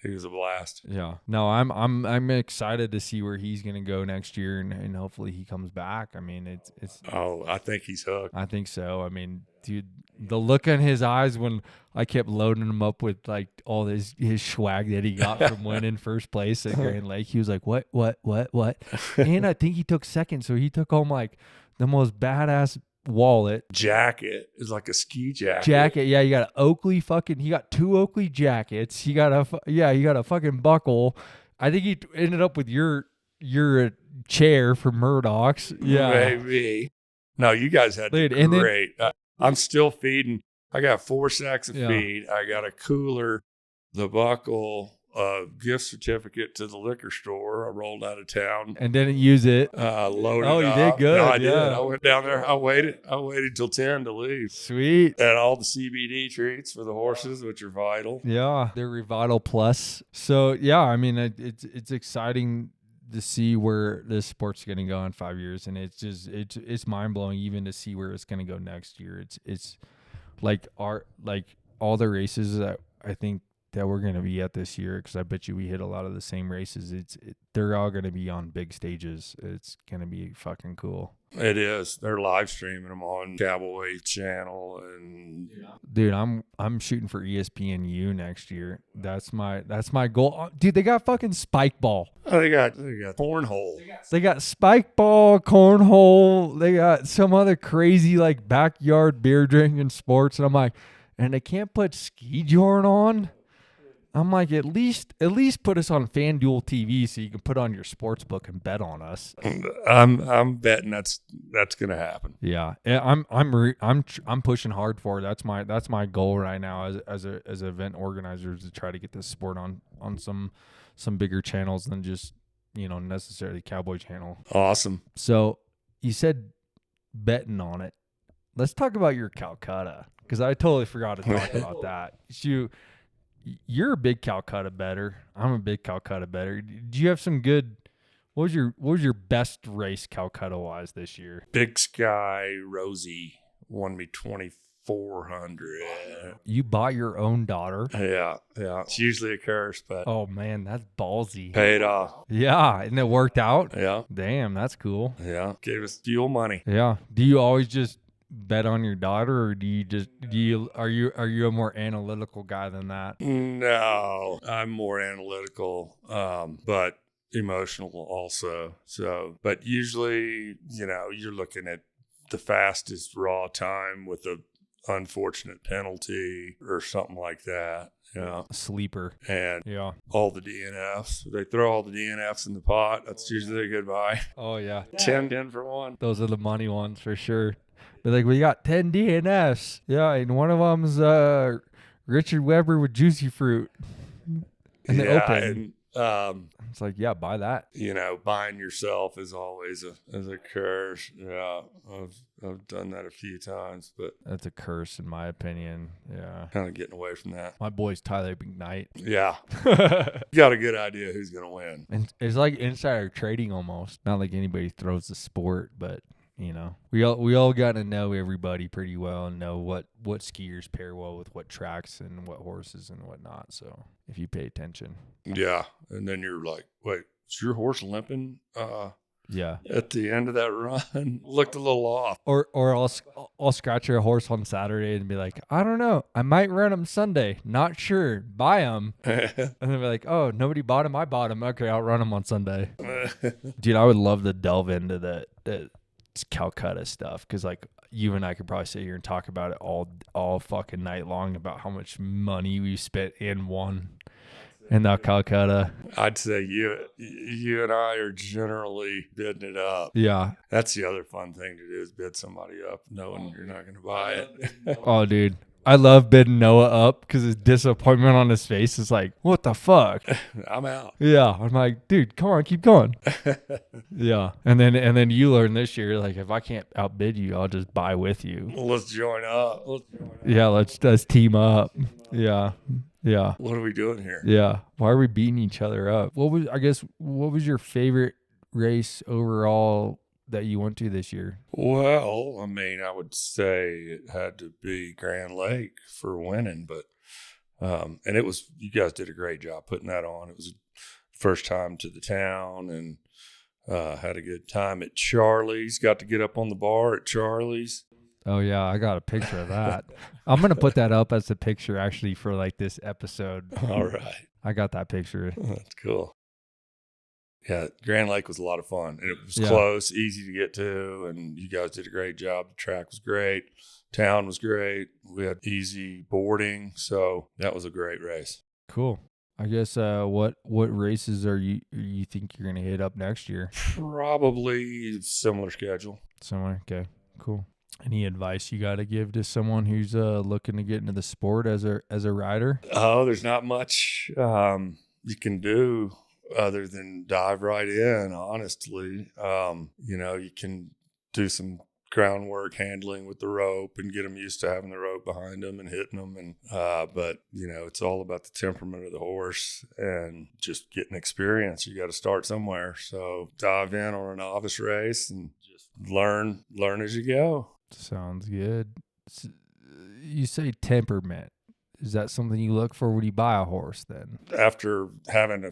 He was a blast. Yeah. No, I'm excited to see where he's gonna go next year, and hopefully he comes back. I mean, it's. Oh, I think he's hooked. I think so. I mean, dude, the look in his eyes when I kept loading him up with like all his swag that he got from winning first place at Grand Lake, he was like, what? And I think he took second, so he took home like the most badass wallet. Jacket is like a ski jacket. Yeah, you got an Oakley he got 2 Oakley jackets. He got a fucking buckle. I think he ended up with your chair from Murdoch's. Yeah. Maybe. No, you guys had great. I'm still feeding. I got 4 sacks of feed. I got a cooler, the buckle, a gift certificate to the liquor store. I rolled out of town. And didn't use it. Loaded Oh, you up. did good. No, I yeah. did. I went down there. I waited till 10 to leave. Sweet. And all the CBD treats for the horses, which are vital. Yeah, they're Revital Plus. So yeah, I mean, it's exciting to see where this sport's going to go in 5 years, and it's mind blowing even to see where it's going to go next year. It's like all the races that I think that we're going to be at this year, because I bet you we hit a lot of the same races. They're all going to be on big stages. It's going to be fucking cool. It is. They're live streaming them on Cowboy Channel, and dude, I'm shooting for ESPNU next year. That's my goal. Dude, they got fucking spike ball. Oh, they got cornhole. They got spike ball, cornhole. They got some other crazy like backyard beer drinking sports, and I'm like, and they can't put Skijor on. I'm like, at least put us on FanDuel TV so you can put on your sports book and bet on us. I'm betting that's gonna happen. Yeah, I'm pushing hard for it. That's my goal right now as an event organizer, is to try to get this sport on some bigger channels than just necessarily Cowboy Channel. Awesome. So you said betting on it. Let's talk about your Calcutta, because I totally forgot to talk about that. You're a big Calcutta bettor. I'm a big Calcutta bettor. Do you have some good? What was your best race Calcutta wise this year? Big Sky Rosie won me 2,400. You bought your own daughter? Yeah. It's usually a curse, but oh man, that's ballsy. Paid off. Yeah, and it worked out. Yeah. Damn, that's cool. Yeah. Gave us fuel money. Yeah. Do you always just bet on your daughter, or are you a more analytical guy than that? No, I'm more analytical, but emotional also. So, but usually, you're looking at the fastest raw time with a unfortunate penalty or something like that. Yeah. Sleeper. And yeah, all the DNFs. They throw all the DNFs in the pot. That's usually a good buy. Oh yeah. 10 for one. Those are the money ones for sure. They're like, we got 10 DNFs. Yeah, and one of them's Richard Weber with Juicy Fruit. And the open. And, it's like, yeah, buy that. Buying yourself is always a curse. Yeah, I've done that a few times, but that's a curse in my opinion. Yeah, kind of getting away from that. My boy's Tyler McKnight. Yeah, you got a good idea who's gonna win. And it's like insider trading almost. Not like anybody throws the sport, but we all got to know everybody pretty well and know what skiers pair well with what tracks and what horses and whatnot. So if you pay attention. Yeah. And then you're like, wait, is your horse limping? Yeah. At the end of that run, looked a little off. Or I'll scratch your horse on Saturday and be like, I don't know, I might run him Sunday. Not sure. Buy him. And then be like, oh, nobody bought him. I bought him. Okay, I'll run him on Sunday. Dude, I would love to delve into the Calcutta stuff, because like you and I could probably sit here and talk about it all fucking night long about how much money we spent and won in that Calcutta. I'd say you and I are generally bidding it up. Yeah, that's the other fun thing to do, is bid somebody up knowing you're not going to buy it. Oh dude, I love bidding Noah up, because his disappointment on his face is like, what the fuck? I'm out. Yeah. I'm like, dude, come on, keep going. Yeah. And then you learn this year, like, if I can't outbid you, I'll just buy with you. Well, let's join up. Yeah, let's team up. Yeah. Yeah. What are we doing here? Yeah. Why are we beating each other up? What was your favorite race overall that you went to this year? Well, I mean, I would say it had to be Grand Lake for winning, but and it was, you guys did a great job putting that on. It was the first time to the town, and had a good time at Charlie's. Got to get up on the bar at Charlie's. Oh yeah, I got a picture of that. I'm gonna put that up as a picture actually for like this episode. All right, I got that picture. That's cool. Yeah, Grand Lake was a lot of fun, and it was close, easy to get to, and you guys did a great job. The track was great. Town was great. We had easy boarding, so that was a great race. Cool. I guess what races are you think you're going to hit up next year? Probably similar schedule. Similar? Okay, cool. Any advice you got to give to someone who's looking to get into the sport as a rider? Oh, there's not much. you can do other than dive right in, honestly. You can do some groundwork handling with the rope and get them used to having the rope behind them and hitting them. And but it's all about the temperament of the horse and just getting experience. You got to start somewhere. So dive in on a novice race and just learn as you go. Sounds good. You say temperament. Is that something you look for when you buy a horse then? After having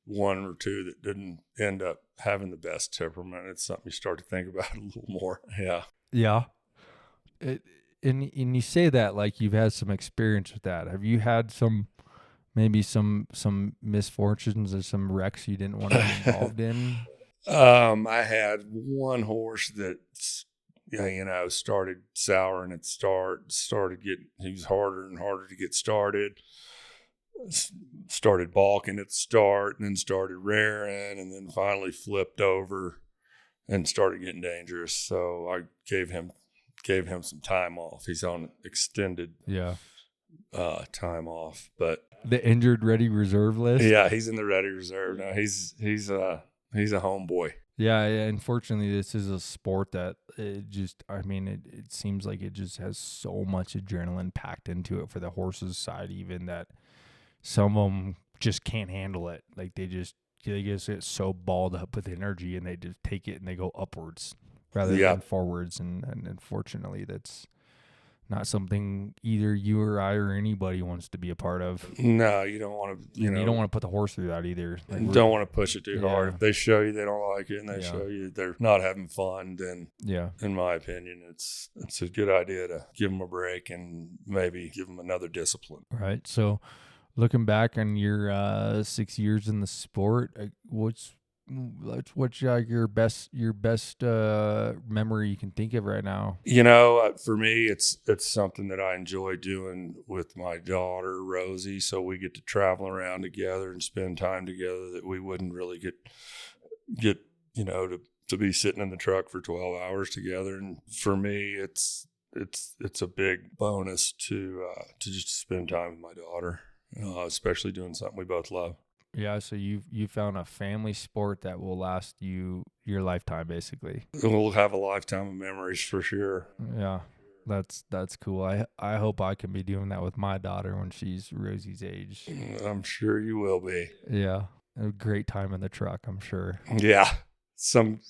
one or two that didn't end up having the best temperament, it's something you start to think about a little more. Yeah. Yeah. And you say that like you've had some experience with that. Have you had maybe some misfortunes or some wrecks you didn't want to be involved in? I had one horse that started souring at start, he was harder and harder to get started, started balking at the start, and then started rearing, and then finally flipped over and started getting dangerous. So I gave him some time off. He's on extended time off, but the injured ready reserve list. Yeah, he's in the ready reserve now. He's a homeboy. Yeah. Unfortunately, this is a sport that it seems like it just has so much adrenaline packed into it for the horses' side, even that some of them just can't handle it. Like they just get so balled up with energy and they just take it and they go upwards rather than forwards. And unfortunately, that's not something either you or I or anybody wants to be a part of. No, you don't want to. You don't want to put the horse through that either. Like don't want to push it too hard. If they show you they don't like it and they show you they're not having fun, then in my opinion, it's a good idea to give them a break and maybe give them another discipline. Right. So, looking back on your 6 years in the sport, what's your best memory you can think of right now? For me, it's something that I enjoy doing with my daughter Rosie. So we get to travel around together and spend time together that we wouldn't really get to be sitting in the truck for 12 hours together. And for me, it's a big bonus to just spend time with my daughter, especially doing something we both love. Yeah, so you found a family sport that will last you your lifetime, basically. We'll have a lifetime of memories for sure. Yeah, that's cool. I hope I can be doing that with my daughter when she's Rosie's age. I'm sure you will be. Yeah, a great time in the truck, I'm sure. Yeah, some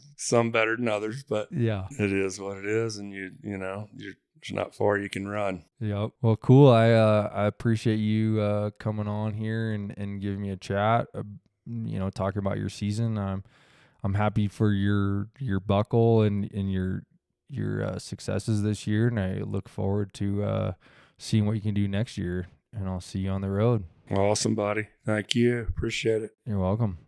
better than others, but yeah, it is what it is, and there's not far you can run. Yep. Well, cool. I appreciate you coming on here and giving me a chat. Talking about your season. I'm happy for your buckle and your successes this year, and I look forward to seeing what you can do next year. And I'll see you on the road. Awesome, buddy. Thank you. Appreciate it. You're welcome.